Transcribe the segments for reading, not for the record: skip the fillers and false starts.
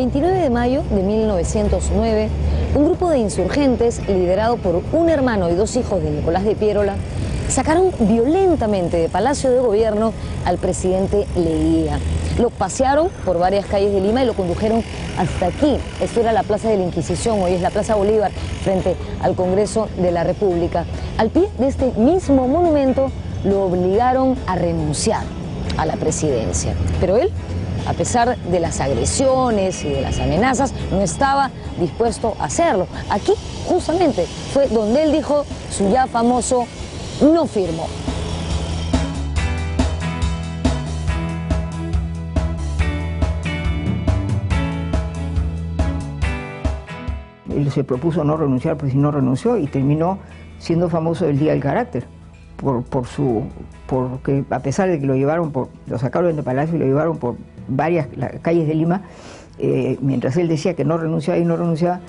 29 de mayo de 1909, un grupo de insurgentes liderado por un hermano y dos hijos de Nicolás de Piérola sacaron violentamente de Palacio de Gobierno al presidente Leguía. Lo pasearon por varias calles de Lima y lo condujeron hasta aquí. Esto era la Plaza de la Inquisición, hoy es la Plaza Bolívar, frente al Congreso de la República. Al pie de este mismo monumento lo obligaron a renunciar a la presidencia. Pero él, a pesar de las agresiones y de las amenazas, no estaba dispuesto a hacerlo. Aquí, justamente, fue donde él dijo su ya famoso "no firmo". Él se propuso no renunciar, pues si no renunció, y terminó siendo famoso el Día del Carácter, porque a pesar de que lo sacaron de Palacio y lo llevaron por varias calles de Lima, mientras él decía que no renunciaba y no renunciaba.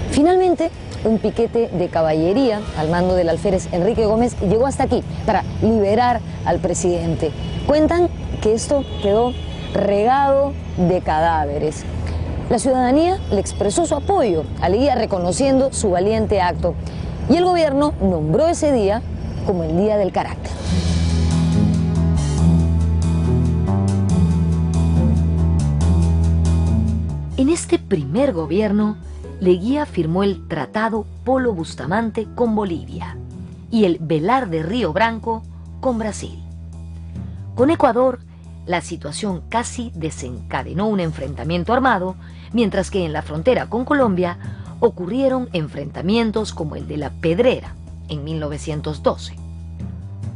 Finalmente, un piquete de caballería al mando del alférez Enrique Gómez llegó hasta aquí para liberar al presidente. Cuentan que esto quedó regado de cadáveres. La ciudadanía le expresó su apoyo a Leguía reconociendo su valiente acto y el gobierno nombró ese día como el Día del Carácter. En este primer gobierno, Leguía firmó el Tratado Polo Bustamante con Bolivia y el Velar de Río Branco con Brasil. Con Ecuador, la situación casi desencadenó un enfrentamiento armado, mientras que en la frontera con Colombia ocurrieron enfrentamientos como el de la Pedrera en 1912.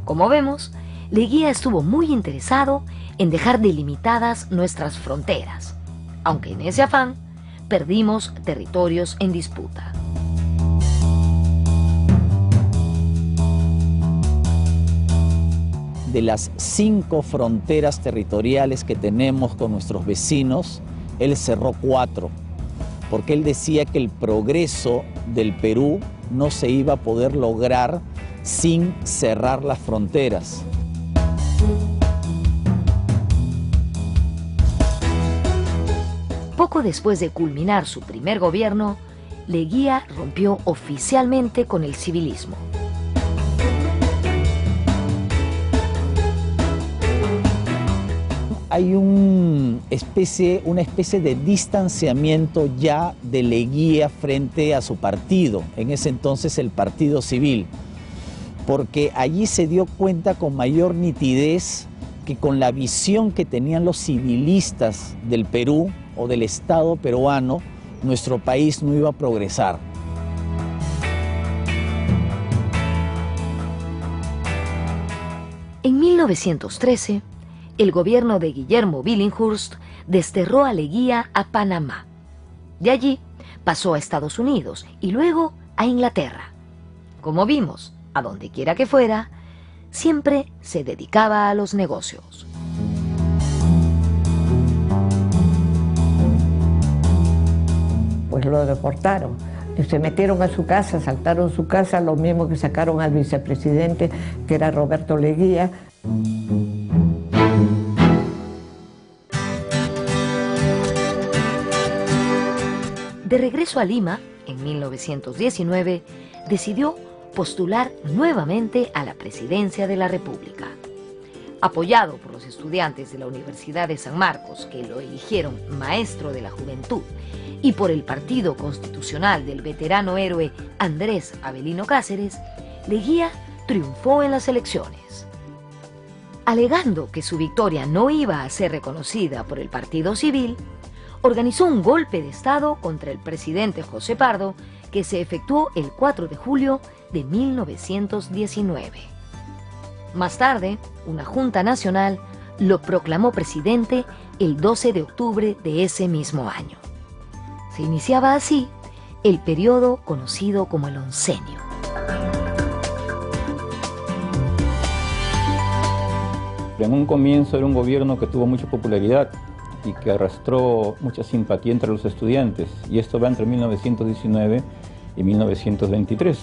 Como vemos, Leguía estuvo muy interesado en dejar delimitadas nuestras fronteras, aunque en ese afán perdimos territorios en disputa. De las 5 fronteras territoriales que tenemos con nuestros vecinos, él cerró 4, porque él decía que el progreso del Perú no se iba a poder lograr sin cerrar las fronteras. Poco después de culminar su primer gobierno, Leguía rompió oficialmente con el civilismo. Hay una especie de distanciamiento ya de Leguía frente a su partido, en ese entonces el Partido Civil, porque allí se dio cuenta con mayor nitidez que con la visión que tenían los civilistas del Perú o del Estado peruano, nuestro país no iba a progresar. En 1913, el gobierno de Guillermo Billinghurst desterró a Leguía a Panamá. De allí pasó a Estados Unidos y luego a Inglaterra. Como vimos, a donde quiera que fuera, siempre se dedicaba a los negocios. Pues lo deportaron. Se metieron a su casa, asaltaron su casa, lo mismo que sacaron al vicepresidente, que era Roberto Leguía. De regreso a Lima, en 1919, decidió postular nuevamente a la presidencia de la República. Apoyado por los estudiantes de la Universidad de San Marcos, que lo eligieron maestro de la juventud, y por el Partido Constitucional del veterano héroe Andrés Avelino Cáceres, Leguía triunfó en las elecciones. Alegando que su victoria no iba a ser reconocida por el Partido Civil, organizó un golpe de Estado contra el presidente José Pardo, que se efectuó el 4 de julio de 1919. Más tarde, una Junta Nacional lo proclamó presidente el 12 de octubre de ese mismo año. Se iniciaba así el periodo conocido como el Oncenio. En un comienzo era un gobierno que tuvo mucha popularidad y que arrastró mucha simpatía entre los estudiantes, y esto va entre 1919 y 1923.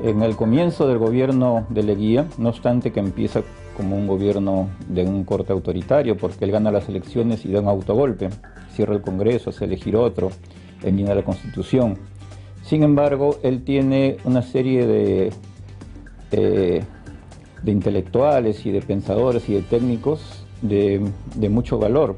En el comienzo del gobierno de Leguía, no obstante que empieza como un gobierno de un corte autoritario, porque él gana las elecciones y da un autogolpe, cierra el Congreso, hace elegir otro, enmienda la Constitución. Sin embargo, él tiene una serie de intelectuales y de pensadores y de técnicos de mucho valor.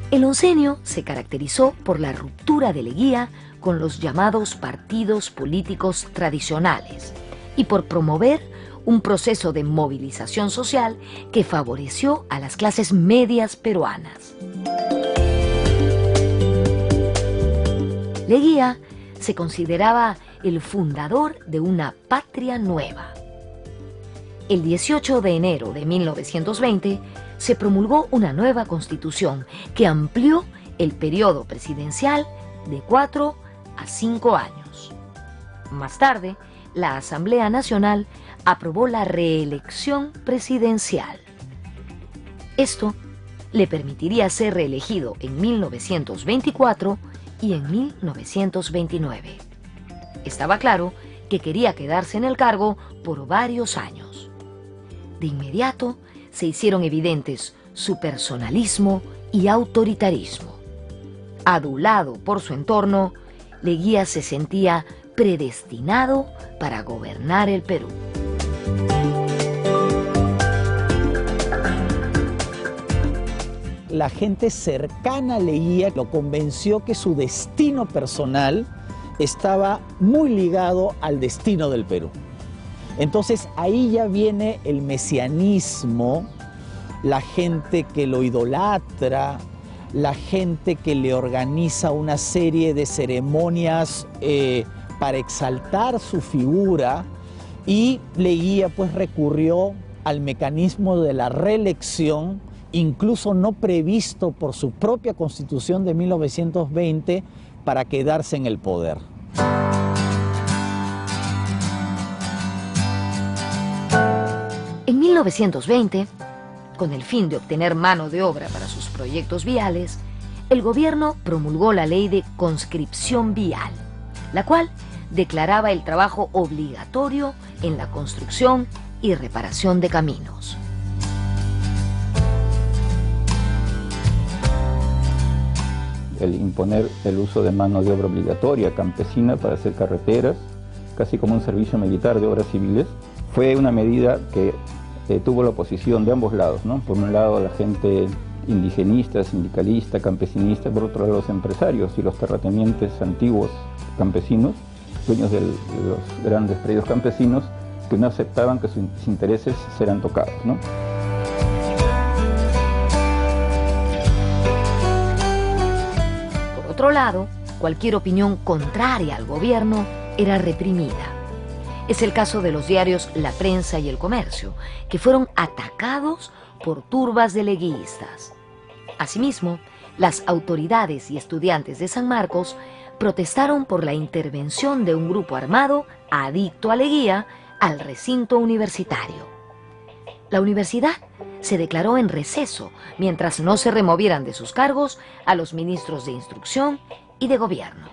El oncenio se caracterizó por la ruptura de Leguía con los llamados partidos políticos tradicionales y por promover un proceso de movilización social que favoreció a las clases medias peruanas. Leguía se consideraba el fundador de una patria nueva. El 18 de enero de 1920 se promulgó una nueva constitución que amplió el periodo presidencial de 4 a 5 años. Más tarde, la Asamblea Nacional aprobó la reelección presidencial. Esto le permitiría ser reelegido en 1924 y en 1929. Estaba claro que quería quedarse en el cargo por varios años. De inmediato se hicieron evidentes su personalismo y autoritarismo. Adulado por su entorno, Leguía se sentía predestinado para gobernar el Perú. La gente cercana a Leguía lo convenció que su destino personal estaba muy ligado al destino del Perú. Entonces ahí ya viene el mesianismo, la gente que lo idolatra, la gente que le organiza una serie de ceremonias para exaltar su figura, y Leguía pues recurrió al mecanismo de la reelección, incluso no previsto por su propia Constitución de 1920, para quedarse en el poder. En 1920, con el fin de obtener mano de obra para sus proyectos viales, el gobierno promulgó la ley de conscripción vial, la cual declaraba el trabajo obligatorio en la construcción y reparación de caminos. El imponer el uso de mano de obra obligatoria campesina para hacer carreteras, casi como un servicio militar de obras civiles, fue una medida que tuvo la oposición de ambos lados, ¿no? Por un lado la gente indigenista, sindicalista, campesinista, por otro lado los empresarios y los terratenientes antiguos campesinos, dueños de los grandes predios campesinos, que no aceptaban que sus intereses seran tocados, ¿no? Por otro lado, cualquier opinión contraria al gobierno era reprimida. Es el caso de los diarios La Prensa y El Comercio, que fueron atacados por turbas de leguístas. Asimismo, las autoridades y estudiantes de San Marcos protestaron por la intervención de un grupo armado adicto a Leguía al recinto universitario. La universidad se declaró en receso mientras no se removieran de sus cargos a los ministros de Instrucción y de Gobierno.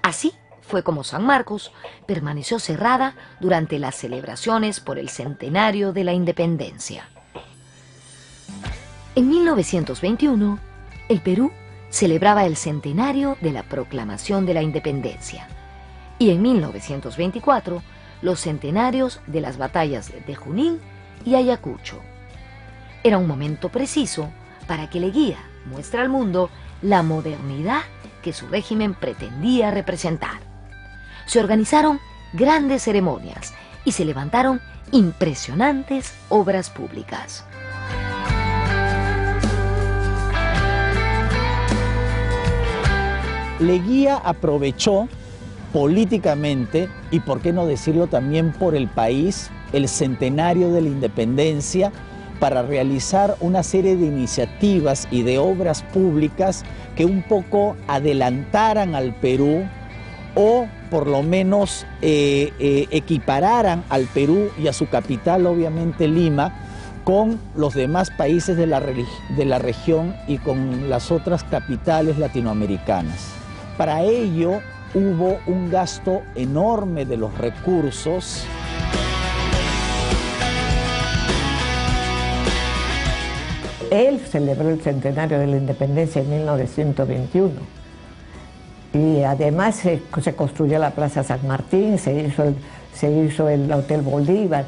Así fue como San Marcos permaneció cerrada durante las celebraciones por el centenario de la independencia. En 1921, el Perú celebraba el centenario de la proclamación de la independencia y en 1924 los centenarios de las batallas de Junín y Ayacucho. Era un momento preciso para que Leguía muestre al mundo la modernidad que su régimen pretendía representar. Se organizaron grandes ceremonias y se levantaron impresionantes obras públicas. Leguía aprovechó políticamente, y por qué no decirlo también por el país, el centenario de la independencia para realizar una serie de iniciativas y de obras públicas que un poco adelantaran al Perú o por lo menos equipararan al Perú y a su capital, obviamente Lima, con los demás países de la región y con las otras capitales latinoamericanas. Para ello, hubo un gasto enorme de los recursos. Él celebró el centenario de la independencia en 1921 y además se construyó la Plaza San Martín, se hizo el Hotel Bolívar.